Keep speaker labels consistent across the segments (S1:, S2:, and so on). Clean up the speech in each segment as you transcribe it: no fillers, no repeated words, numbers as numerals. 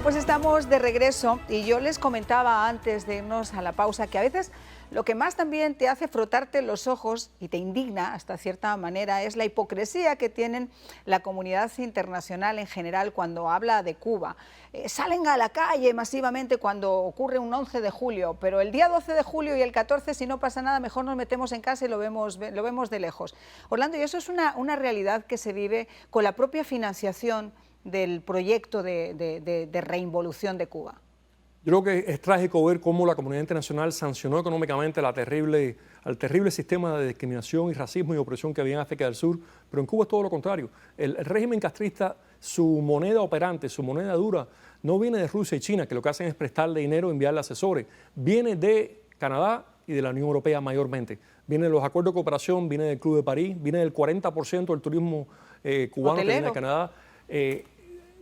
S1: Pues estamos de regreso y yo les comentaba antes de irnos a la pausa que a veces lo que más también te hace frotarte los ojos y te indigna hasta cierta manera es la hipocresía que tienen la comunidad internacional en general cuando habla de Cuba. Salen a la calle masivamente cuando ocurre un 11 de julio, pero el día 12 de julio y el 14, si no pasa nada, mejor nos metemos en casa y lo vemos de lejos. Orlando, y eso es una realidad que se vive con la propia financiación del proyecto de reinvolución de Cuba.
S2: Yo creo que es trágico ver cómo la comunidad internacional sancionó económicamente al terrible sistema de discriminación y racismo y opresión que había en África del Sur, pero en Cuba es todo lo contrario. El régimen castrista, su moneda operante, su moneda dura, no viene de Rusia y China, que lo que hacen es prestarle dinero, enviarle asesores. Viene de Canadá y de la Unión Europea mayormente. Viene de los acuerdos de cooperación, viene del Club de París, viene del 40% del turismo cubano que viene de Canadá.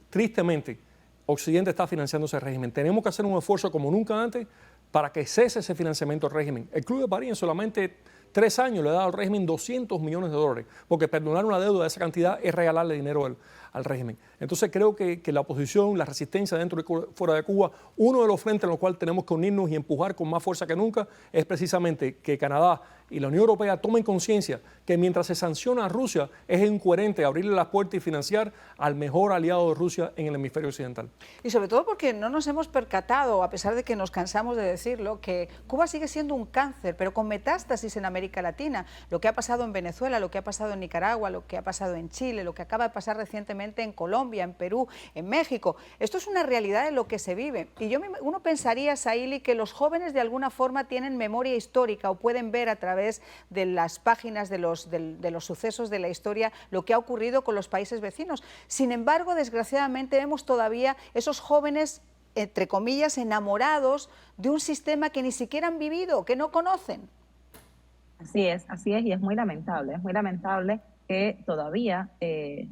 S2: Tristemente, Occidente está financiando ese régimen. Tenemos que hacer un esfuerzo como nunca antes para que cese ese financiamiento al régimen. El Club de París en solamente 3 años le ha dado al régimen $200 millones, porque perdonar una deuda de esa cantidad es regalarle dinero al régimen. Entonces creo que la oposición, la resistencia dentro y fuera de Cuba, uno de los frentes en los cuales tenemos que unirnos y empujar con más fuerza que nunca es precisamente que Canadá y la Unión Europea tomen conciencia que mientras se sanciona a Rusia es incoherente abrirle las puertas y financiar al mejor aliado de Rusia en el hemisferio occidental.
S1: Y sobre todo porque no nos hemos percatado, a pesar de que nos cansamos de decirlo, que Cuba sigue siendo un cáncer, pero con metástasis en América Latina. Lo que ha pasado en Venezuela, lo que ha pasado en Nicaragua, lo que ha pasado en Chile, lo que acaba de pasar recientemente en Colombia, en Perú, en México. Esto es una realidad en lo que se vive. Y uno pensaría, Saíli, que los jóvenes de alguna forma tienen memoria histórica o pueden ver a través de las páginas de los sucesos de la historia lo que ha ocurrido con los países vecinos. Sin embargo, desgraciadamente vemos todavía esos jóvenes, entre comillas, enamorados de un sistema que ni siquiera han vivido, que no conocen.
S3: Así es, y es muy lamentable que todavía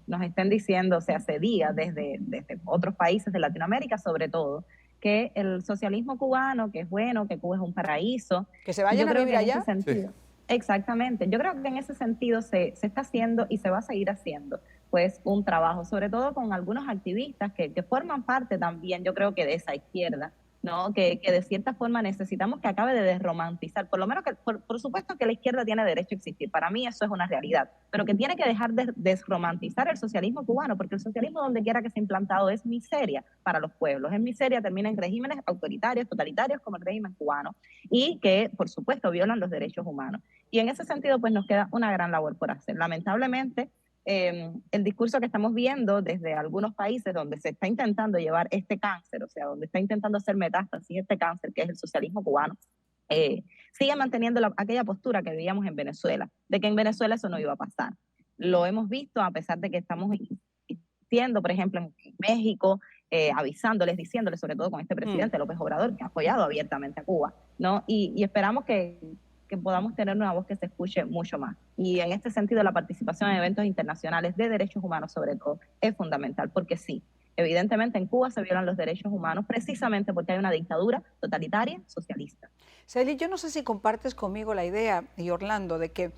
S3: nos estén diciendo, o sea, hace días desde otros países de Latinoamérica sobre todo, que el socialismo cubano, que es bueno, que Cuba es un paraíso.
S1: Que se vayan a vivir allá.
S3: Sí. Exactamente, yo creo que en ese sentido se está haciendo y se va a seguir haciendo pues un trabajo, sobre todo con algunos activistas que forman parte también, yo creo que de esa izquierda, ¿no? Que de cierta forma necesitamos que acabe de desromantizar, por lo menos que, por supuesto que la izquierda tiene derecho a existir, para mí eso es una realidad, pero que tiene que dejar de desromantizar el socialismo cubano, porque el socialismo donde quiera que sea implantado es miseria para los pueblos, es miseria, termina en regímenes autoritarios, totalitarios como el régimen cubano, y que por supuesto violan los derechos humanos. Y en ese sentido pues nos queda una gran labor por hacer. Lamentablemente, el discurso que estamos viendo desde algunos países donde se está intentando llevar este cáncer, o sea, donde está intentando hacer metástasis este cáncer que es el socialismo cubano, sigue manteniendo aquella postura que veíamos en Venezuela, de que en Venezuela eso no iba a pasar. Lo hemos visto a pesar de que estamos insistiendo, por ejemplo, en México, avisándoles, diciéndoles, sobre todo con este presidente López Obrador, que ha apoyado abiertamente a Cuba, ¿no? Y esperamos que podamos tener una voz que se escuche mucho más. Y en este sentido, la participación en eventos internacionales de derechos humanos, sobre todo, es fundamental, porque sí, evidentemente en Cuba se violan los derechos humanos precisamente porque hay una dictadura totalitaria socialista.
S1: Saíli, yo no sé si compartes conmigo la idea, y Orlando, de que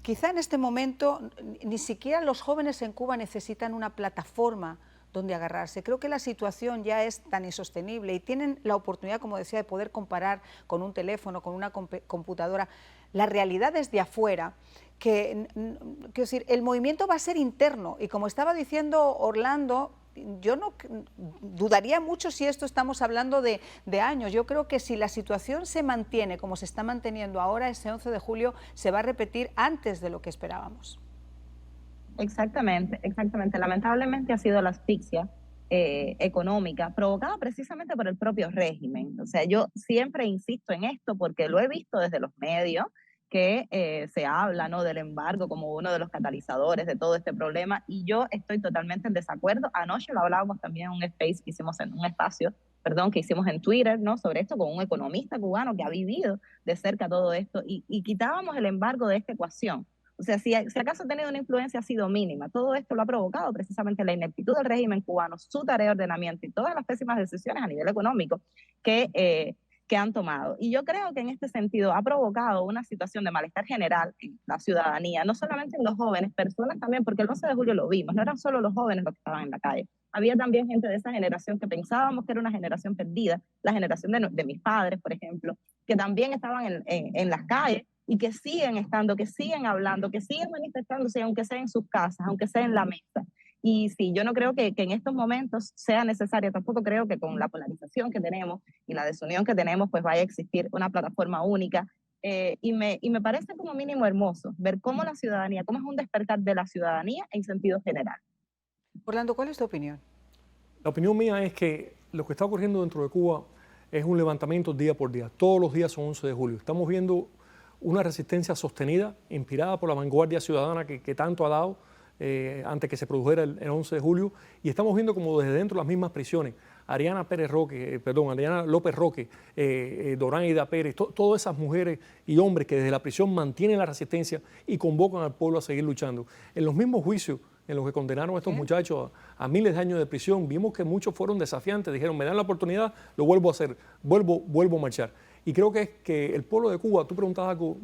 S1: quizá en este momento ni siquiera los jóvenes en Cuba necesitan una plataforma donde agarrarse. Creo que la situación ya es tan insostenible y tienen la oportunidad, como decía, de poder comparar con un teléfono, con una computadora, la realidad desde afuera, que quiero decir, el movimiento va a ser interno y como estaba diciendo Orlando, yo no dudaría mucho si esto estamos hablando de años. Yo creo que si la situación se mantiene como se está manteniendo ahora, ese 11 de julio se va a repetir antes de lo que esperábamos.
S3: Exactamente. Lamentablemente ha sido la asfixia económica provocada precisamente por el propio régimen. O sea, yo siempre insisto en esto porque lo he visto desde los medios que se habla, ¿no?, del embargo como uno de los catalizadores de todo este problema y yo estoy totalmente en desacuerdo. Anoche lo hablábamos también en un space que hicimos en un espacio, que hicimos en Twitter, ¿no?, sobre esto con un economista cubano que ha vivido de cerca todo esto y quitábamos el embargo de esta ecuación. O sea, si acaso ha tenido una influencia, ha sido mínima. Todo esto lo ha provocado precisamente la ineptitud del régimen cubano, su tarea de ordenamiento y todas las pésimas decisiones a nivel económico que que han tomado. Y yo creo que en este sentido ha provocado una situación de malestar general en la ciudadanía, no solamente en los jóvenes, personas también, porque el 11 de julio lo vimos, no eran solo los jóvenes los que estaban en la calle, había también gente de esa generación que pensábamos que era una generación perdida, la generación de mis padres, por ejemplo, que también estaban en las calles y que siguen estando, que siguen hablando, que siguen manifestándose, aunque sea en sus casas, aunque sea en la mesa. Y sí, yo no creo que en estos momentos sea necesario, tampoco creo que con la polarización que tenemos y la desunión que tenemos, pues vaya a existir una plataforma única. Y me parece como mínimo hermoso ver cómo la ciudadanía, cómo es un despertar de la ciudadanía en sentido general.
S1: Orlando, ¿cuál es tu opinión?
S2: La opinión mía es que lo que está ocurriendo dentro de Cuba es un levantamiento día por día. Todos los días son 11 de julio. Estamos viendo una resistencia sostenida, inspirada por la vanguardia ciudadana que tanto ha dado antes que se produjera el 11 de julio, y estamos viendo como desde dentro las mismas prisiones, Ariana López Roque, Doraida Pérez, todas esas mujeres y hombres que desde la prisión mantienen la resistencia y convocan al pueblo a seguir luchando. En los mismos juicios en los que condenaron a estos muchachos a miles de años de prisión, vimos que muchos fueron desafiantes, dijeron, me dan la oportunidad, lo vuelvo a hacer, vuelvo a marchar. Y creo que el pueblo de Cuba, tú preguntabas algo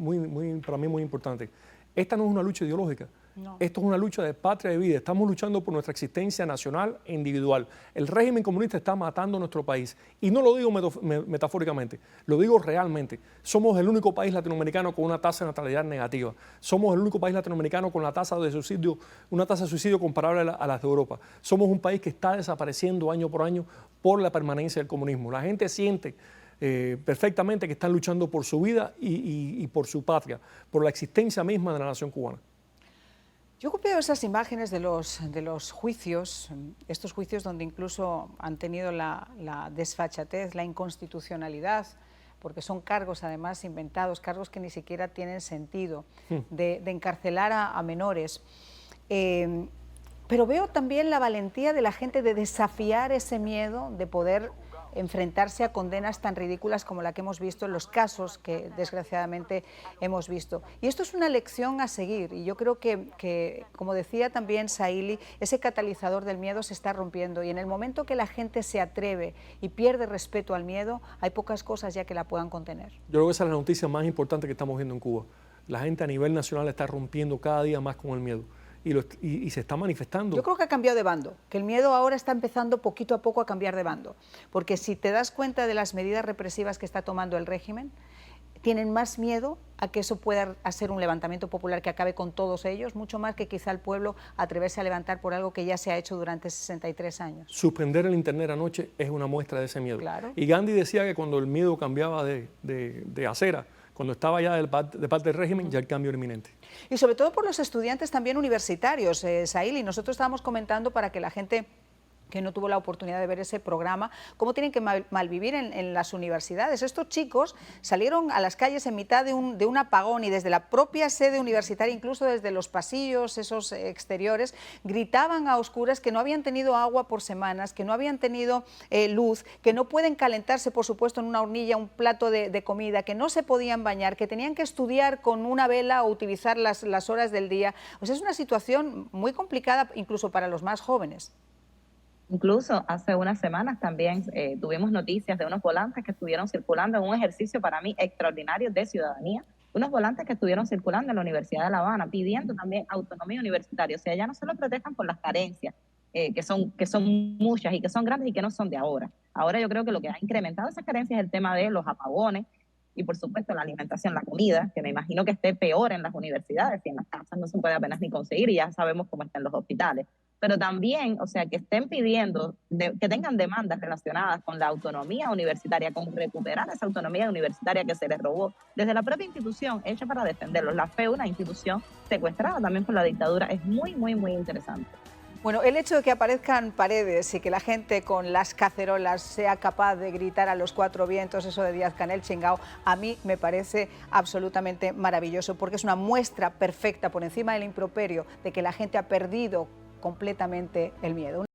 S2: para mí muy importante, esta no es una lucha ideológica. No. Esto es una lucha de patria y de vida. Estamos luchando por nuestra existencia nacional e individual. El régimen comunista está matando nuestro país. Y no lo digo metafóricamente, lo digo realmente. Somos el único país latinoamericano con una tasa de natalidad negativa. Somos el único país latinoamericano con la tasa de suicidio, una tasa de suicidio comparable a las de Europa. Somos un país que está desapareciendo año por año por la permanencia del comunismo. La gente siente perfectamente que están luchando por su vida y por su patria, por la existencia misma de la nación cubana.
S1: Yo veo esas imágenes de los juicios, estos juicios donde incluso han tenido la desfachatez, la inconstitucionalidad, porque son cargos además inventados, cargos que ni siquiera tienen sentido, de encarcelar a menores. Pero veo también la valentía de la gente de desafiar ese miedo, de poder enfrentarse a condenas tan ridículas como la que hemos visto en los casos que desgraciadamente hemos visto. Y esto es una lección a seguir, y yo creo que como decía también Saïli, ese catalizador del miedo se está rompiendo, y en el momento que la gente se atreve y pierde respeto al miedo, hay pocas cosas ya que la puedan contener.
S2: Yo creo que esa es la noticia más importante que estamos viendo en Cuba. La gente a nivel nacional está rompiendo cada día más con el miedo. Y se está manifestando.
S1: Yo creo que ha cambiado de bando, que el miedo ahora está empezando poquito a poco a cambiar de bando, porque si te das cuenta de las medidas represivas que está tomando el régimen, tienen más miedo a que eso pueda hacer un levantamiento popular que acabe con todos ellos, mucho más que quizá el pueblo atreverse a levantar por algo que ya se ha hecho durante 63 años.
S2: Suspender el internet anoche es una muestra de ese miedo.
S1: Claro.
S2: Y Gandhi decía que cuando el miedo cambiaba de acera, cuando estaba ya de parte del régimen, ya el cambio era inminente.
S1: Y sobre todo por los estudiantes también universitarios, Saïli. Nosotros estábamos comentando para que la gente que no tuvo la oportunidad de ver ese programa, cómo tienen que malvivir en las universidades. Estos chicos salieron a las calles en mitad de un apagón, y desde la propia sede universitaria, incluso desde los pasillos, esos exteriores, gritaban a oscuras que no habían tenido agua por semanas, que no habían tenido luz, que no pueden calentarse, por supuesto, en una hornilla un plato de comida, que no se podían bañar, que tenían que estudiar con una vela o utilizar las horas del día. O sea, es una situación muy complicada incluso para los más jóvenes.
S3: Incluso hace unas semanas también tuvimos noticias de unos volantes que estuvieron circulando en un ejercicio para mí extraordinario de ciudadanía, unos volantes que estuvieron circulando en la Universidad de La Habana pidiendo también autonomía universitaria. O sea, ya no solo protestan por las carencias, que son muchas y que son grandes y que no son de ahora. Ahora yo creo que lo que ha incrementado esas carencias es el tema de los apagones y por supuesto la alimentación, la comida, que me imagino que esté peor en las universidades, y en las casas no se puede apenas ni conseguir, y ya sabemos cómo están los hospitales. Pero también, o sea, que estén pidiendo, que tengan demandas relacionadas con la autonomía universitaria, con recuperar esa autonomía universitaria que se les robó desde la propia institución hecha para defenderlos. La FE, una institución secuestrada también por la dictadura, es muy, muy, muy interesante.
S1: Bueno, el hecho de que aparezcan paredes y que la gente con las cacerolas sea capaz de gritar a los cuatro vientos eso de Díaz-Canel, Chingao, a mí me parece absolutamente maravilloso, porque es una muestra perfecta por encima del improperio de que la gente ha perdido completamente el miedo.